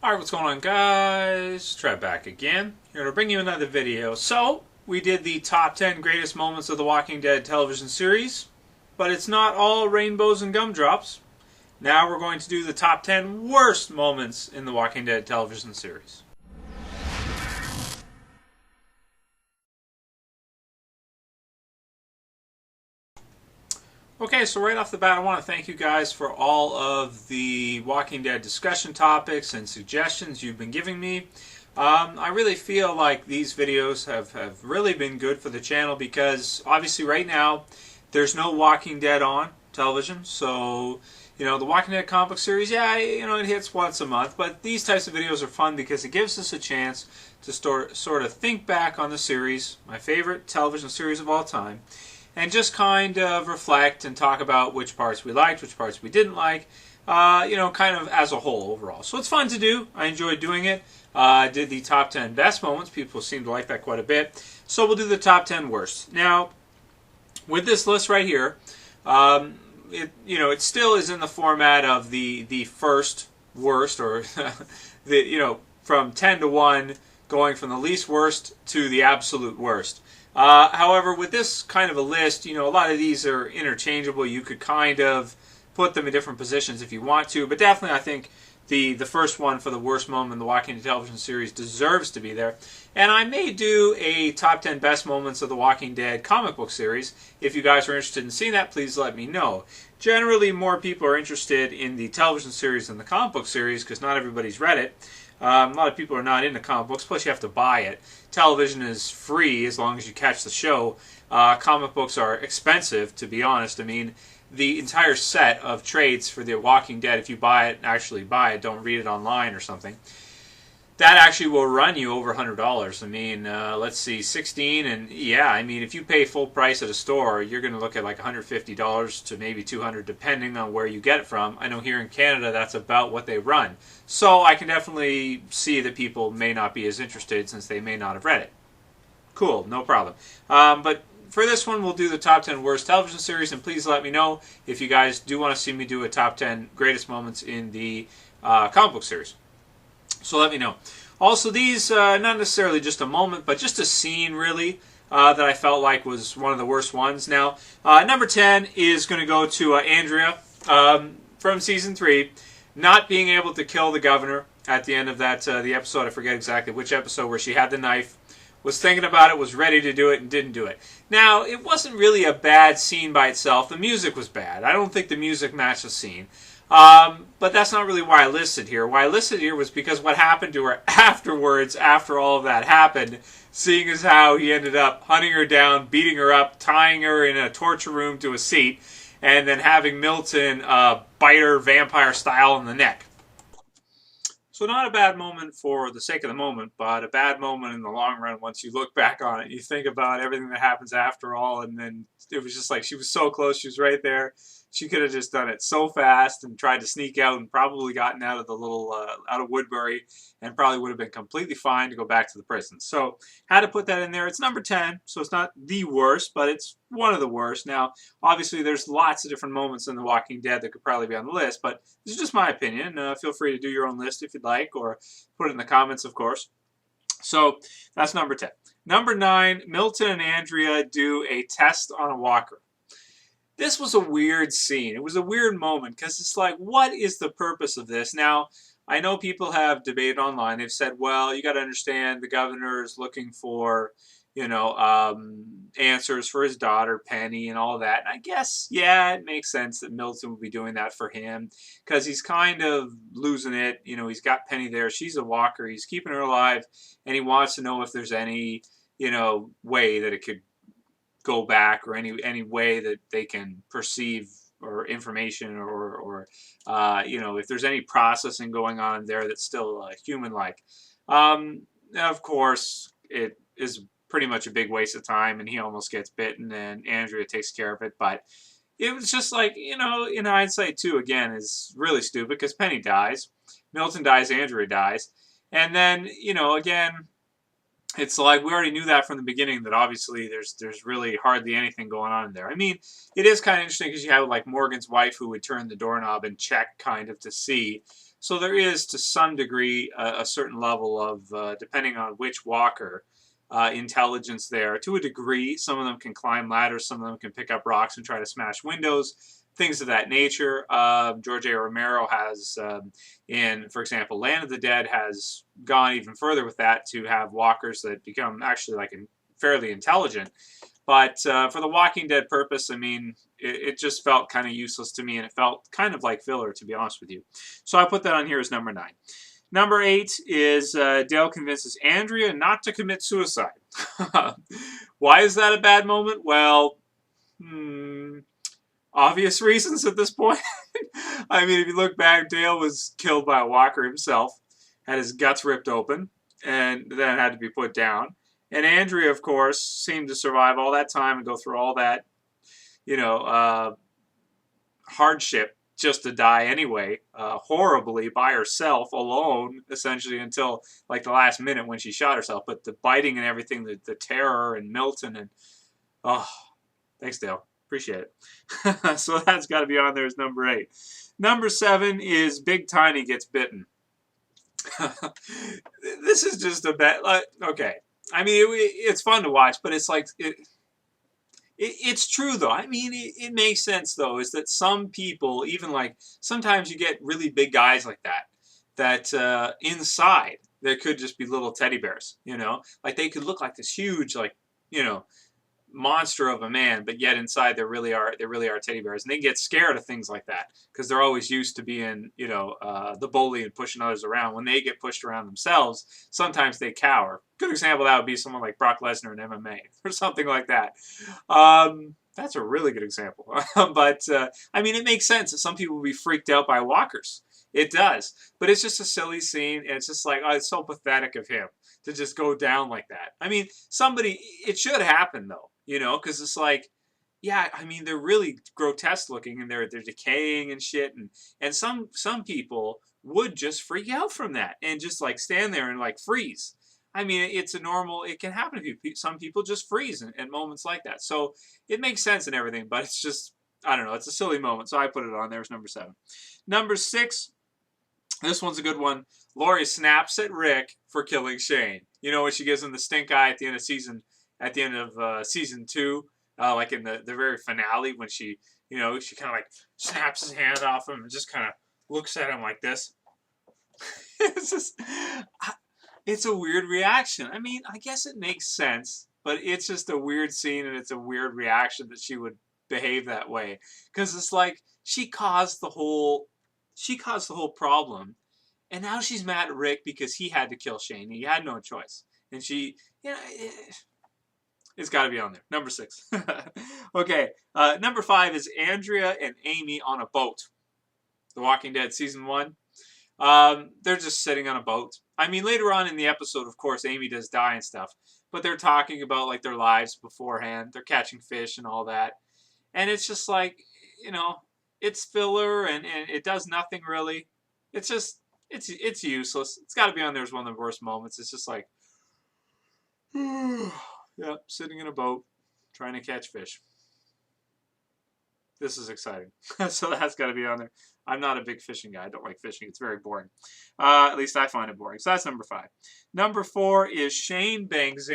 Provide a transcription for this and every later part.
Alright, what's going on, guys? Trev back again. Here to bring you another video. So, we did the top 10 greatest moments of the Walking Dead television series, but it's not all rainbows and gumdrops. Now we're going to do the top 10 worst moments in the Walking Dead television series. Okay, so right off the bat, I want to thank you guys for all of the Walking Dead discussion topics and suggestions you've been giving me. I really feel like these videos have really been good for the channel because obviously right now there's no Walking Dead on television. So, the Walking Dead comic book series, yeah, it hits once a month. But these types of videos are fun because it gives us a chance to sort of think back on the series, my favorite television series of all time, and just kind of reflect and talk about which parts we liked, which parts we didn't like, kind of as a whole overall. So it's fun to do. I enjoyed doing it. Did the top 10 best moments. People seem to like that quite a bit. So we'll do the top 10 worst. Now, with this list right here, it still is in the format of the first worst, or from 10 to 1, going from the least worst to the absolute worst. However, with this kind of a list, a lot of these are interchangeable. You could kind of put them in different positions if you want to, but definitely I think the first one for the worst moment in the Walking Dead television series deserves to be there. And I may do a top 10 best moments of the Walking Dead comic book series. If you guys are interested in seeing that, please let me know. Generally, more people are interested in the television series than the comic book series because not everybody's read it. A lot of people are not into comic books, plus you have to buy it. Television is free as long as you catch the show. Comic books are expensive, to be honest. I mean, the entire set of trades for The Walking Dead, if you buy it, actually buy it, don't read it online or something, that actually will run you over $100. I mean, let's see, 16, and yeah, I mean, if you pay full price at a store, you're going to look at like $150 to maybe $200, depending on where you get it from. I know here in Canada, that's about what they run. So I can definitely see that people may not be as interested since they may not have read it. Cool, no problem. But for this one, we'll do the top 10 worst television series, and please let me know if you guys do want to see me do a top 10 greatest moments in the comic book series. So let me know. Also, these, not necessarily just a moment, but just a scene, really, that I felt like was one of the worst ones. Now, number 10 is going to go to Andrea from Season 3, not being able to kill the governor at the end of that the episode. I forget exactly which episode, where she had the knife, was thinking about it, was ready to do it, and didn't do it. Now, it wasn't really a bad scene by itself. The music was bad. I don't think the music matched the scene. But that's not really why I listed here. Why I listed here was because what happened to her afterwards, after all of that happened, seeing as how he ended up hunting her down, beating her up, tying her in a torture room to a seat, and then having Milton bite her vampire style in the neck. So not a bad moment for the sake of the moment, but a bad moment in the long run once you look back on it. You think about everything that happens after all, and then it was just like she was so close, she was right there. She could have just done it so fast and tried to sneak out and probably gotten out of the little, out of Woodbury, and probably would have been completely fine to go back to the prison. So, had to put that in there. It's number 10, so it's not the worst, but it's one of the worst. Now, obviously, there's lots of different moments in The Walking Dead that could probably be on the list, but this is just my opinion. Feel free to do your own list if you'd like, or put it in the comments, of course. So, that's number 10. Number 9, Milton and Andrea do a test on a walker. This was a weird scene. It was a weird moment because it's like, what is the purpose of this? Now, I know people have debated online. They've said, well, you got to understand the governor is looking for, answers for his daughter, Penny, and all that. And I guess, yeah, it makes sense that Milton would be doing that for him because he's kind of losing it. He's got Penny there. She's a walker. He's keeping her alive, and he wants to know if there's any, way that it could go back, or any way that they can perceive or information, or if there's any processing going on there that's still human-like. Of course, it is pretty much a big waste of time, and he almost gets bitten, and Andrea takes care of it. But it was just like, in hindsight too, again, is really stupid because Penny dies, Milton dies, Andrea dies, and then again, it's like we already knew that from the beginning, that obviously there's really hardly anything going on in there. I mean, it is kind of interesting because you have like Morgan's wife who would turn the doorknob and check kind of to see So there is, to some degree, a certain level of, depending on which walker, intelligence there. To a degree, some of them can climb ladders, some of them can pick up rocks and try to smash windows, things of that nature. George A. Romero has, in, for example, Land of the Dead, has gone even further with that to have walkers that become actually like fairly intelligent. But for the Walking Dead purpose, I mean, it just felt kind of useless to me, and it felt kind of like filler, to be honest with you. So I put that on here as number 9. Number 8 is Dale convinces Andrea not to commit suicide. Why is that a bad moment? Well, obvious reasons at this point. I mean, if you look back, Dale was killed by a walker himself, had his guts ripped open, and then had to be put down. And Andrea, of course, seemed to survive all that time and go through all that, hardship just to die anyway, horribly by herself, alone, essentially, until like the last minute when she shot herself. But the biting and everything, the terror and Milton, and oh, thanks, Dale. Appreciate it. So that's got to be on there as number 8. Number 7 is Big Tiny gets bitten. This is just a bad. Okay. I mean, it's fun to watch, but it's like it's true though. I mean, it makes sense though. Is that some people, even like sometimes you get really big guys like that inside there could just be little teddy bears. Like they could look like this huge, like monster of a man, but yet inside there really are teddy bears, and they get scared of things like that because they're always used to being the bully and pushing others around. When they get pushed around themselves, sometimes they cower. Good example of that would be someone like Brock Lesnar in MMA or something like that. That's a really good example. But I mean, it makes sense that some people will be freaked out by walkers. It does, but it's just a silly scene, and it's just like, oh, it's so pathetic of him to just go down like that. I mean, it should happen though. Because it's like, yeah, I mean, they're really grotesque looking, and they're decaying and shit, and some people would just freak out from that and just like stand there and like freeze. I mean, it can happen to you. Some people just freeze in moments like that. So it makes sense and everything, but it's just, I don't know, it's a silly moment. So I put it on there as number 7. Number 6, this one's a good one. Lori snaps at Rick for killing Shane. When she gives him the stink eye at the end of season 2, like in the very finale, when she kind of like snaps his hand off him and just kind of looks at him like this. It's a weird reaction. I mean, I guess it makes sense, but it's just a weird scene, and it's a weird reaction that she would behave that way, because it's like she caused the whole problem, and now she's mad at Rick because he had to kill Shane. He had no choice, and she, it's got to be on there. Number 6. Okay. Number 5 is Andrea and Amy on a boat. The Walking Dead season 1. They're just sitting on a boat. I mean, later on in the episode, of course, Amy does die and stuff, but they're talking about like their lives beforehand. They're catching fish and all that. And it's just like, it's filler, and it does nothing really. It's just, it's useless. It's got to be on there as one of the worst moments. It's just like, yeah, sitting in a boat, trying to catch fish. This is exciting. So that's got to be on there. I'm not a big fishing guy. I don't like fishing. It's very boring. At least I find it boring. So that's number 5. Number 4 is Shane bangs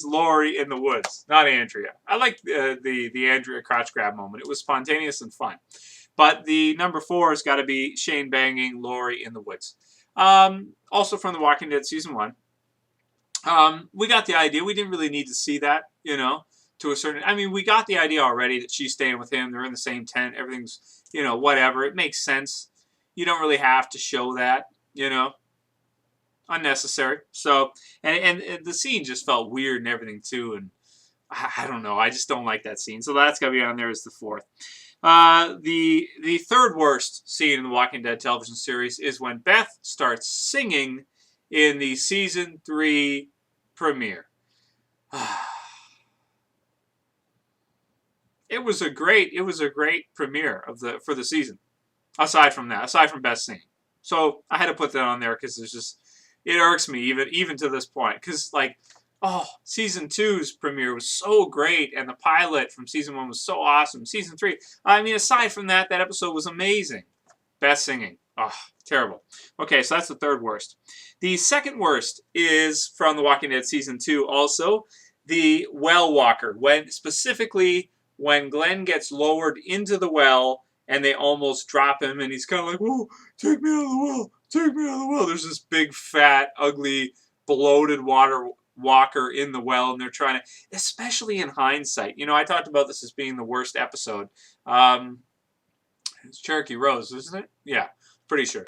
Lori in the woods. Not Andrea. I like the Andrea crotch grab moment. It was spontaneous and fun. But the number 4 has got to be Shane banging Lori in the woods. Also from The Walking Dead season 1. We got the idea. We didn't really need to see that, to a certain... I mean, we got the idea already that she's staying with him. They're in the same tent. Everything's, whatever. It makes sense. You don't really have to show that, Unnecessary. So, and the scene just felt weird and everything, too. And I don't know. I just don't like that scene. So that's got to be on there as the 4th. The third worst scene in the Walking Dead television series is when Beth starts singing in the season 3 premiere. It was a great premiere for the season. Aside from Beth singing. So I had to put that on there because it irks me even to this point, because like, season 2's premiere was so great, and the pilot from season 1 was so awesome. Season 3, I mean, aside from that episode was amazing. Beth singing. Oh, terrible. Okay, so that's the third worst. The second worst is from The Walking Dead Season 2 also, the well walker. Specifically, when Glenn gets lowered into the well and they almost drop him and he's kind of like, whoa, take me out of the well, take me out of the well. There's this big, fat, ugly, bloated water walker in the well, and they're trying to, especially in hindsight. You know, I talked about this as being the worst episode. It's Cherokee Rose, isn't it? Yeah, pretty sure.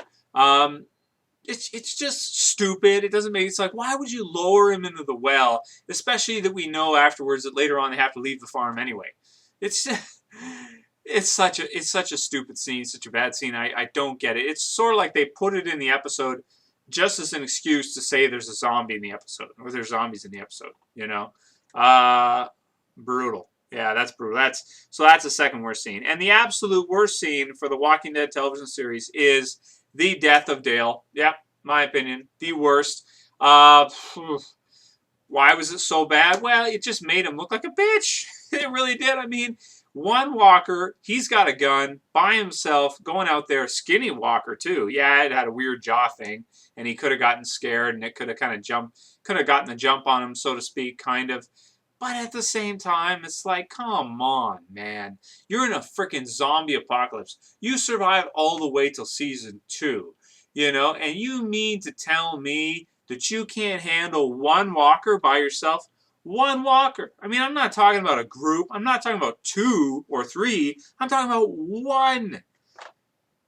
It's just stupid. It doesn't make. It's like, why would you lower him into the well, especially that we know afterwards that later on they have to leave the farm anyway. It's it's such a stupid scene, such a bad scene. I don't get it. It's sort of like they put it in the episode just as an excuse to say there's a zombie in the episode, or there's zombies in the episode. You know, brutal. Yeah, that's brutal. That's the second worst scene. And the absolute worst scene for the Walking Dead television series is the death of Dale. Yep, my opinion, the worst. Why was it so bad? Well, it just made him look like a bitch. It really did. I mean, one walker, he's got a gun by himself, going out there, skinny walker too. Yeah, it had a weird jaw thing, and he could have gotten scared, and it could have kind of gotten the jump on him, so to speak, kind of. But at the same time, it's like, come on, man. You're in a freaking zombie apocalypse. You survived all the way till season 2, you know, and you mean to tell me that you can't handle one walker by yourself? One walker. I mean, I'm not talking about a group. I'm not talking about 2 or 3. I'm talking about one.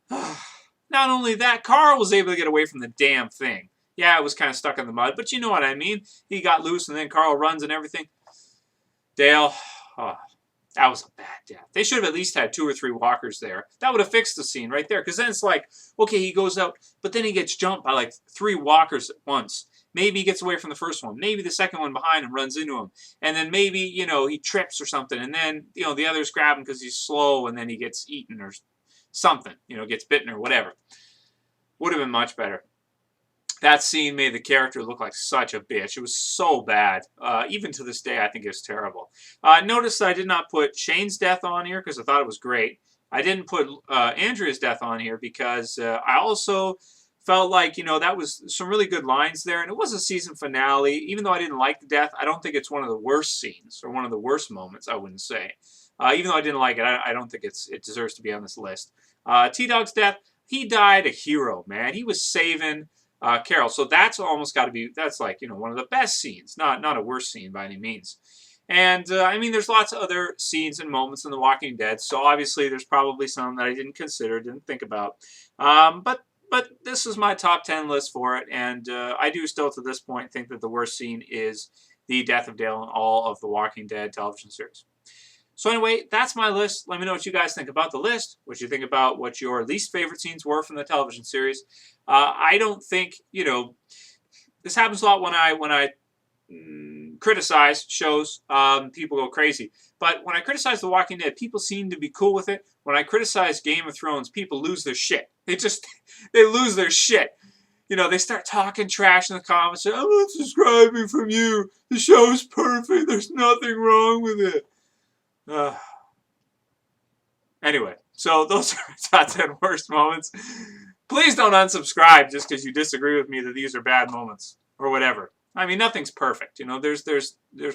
Not only that, Carl was able to get away from the damn thing. Yeah, it was kind of stuck in the mud, but you know what I mean. He got loose, and then Carl runs and everything. Dale, oh, that was a bad death. They should have at least had 2 or 3 walkers there. That would have fixed the scene right there. Because then it's like, okay, he goes out, but then he gets jumped by like 3 walkers at once. Maybe he gets away from the first one. Maybe the second one behind him runs into him. And then maybe, you know, he trips or something. And then, you know, the others grab him because he's slow, and then he gets eaten or something. You know, gets bitten or whatever. Would have been much better. That scene made the character look like such a bitch. It was so bad. Even to this day, I think it was terrible. Notice I did not put Shane's death on here because I thought it was great. I didn't put Andrea's death on here because I also felt like, you know, that was some really good lines there. And it was a season finale. Even though I didn't like the death, I don't think it's one of the worst scenes or one of the worst moments, I wouldn't say. Even though I didn't like it, I don't think it deserves to be on this list. T-Dog's death, he died a hero, man. He was saving Carol. So that's almost got to be, that's like, you know, one of the best scenes, not a worse scene by any means. And I mean, there's lots of other scenes and moments in The Walking Dead, so obviously there's probably some that I didn't consider, didn't think about. But this is my top 10 list for it, and I do still to this point think that the worst scene is the death of Dale in all of The Walking Dead television series. So anyway, that's my list. Let me know what you guys think about the list, what you think about what your least favorite scenes were from the television series. I don't think, you know, this happens a lot when I criticize shows. People go crazy. But when I criticize The Walking Dead, people seem to be cool with it. When I criticize Game of Thrones, people lose their shit. They lose their shit. You know, they start talking trash in the comments. I'm unsubscribing from you. The show's perfect. There's nothing wrong with it. Anyway, so those are my top 10 worst moments. Please don't unsubscribe just because you disagree with me that these are bad moments or whatever. I mean, nothing's perfect. You know, there's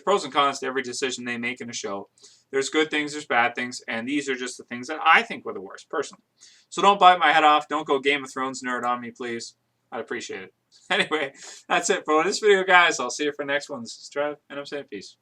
pros and cons to every decision they make in a show. There's good things, there's bad things, and these are just the things that I think were the worst, personally. So don't bite my head off. Don't go Game of Thrones nerd on me, please. I'd appreciate it. Anyway, that's it for this video, guys. I'll see you for the next one. This is Trev, and I'm saying peace.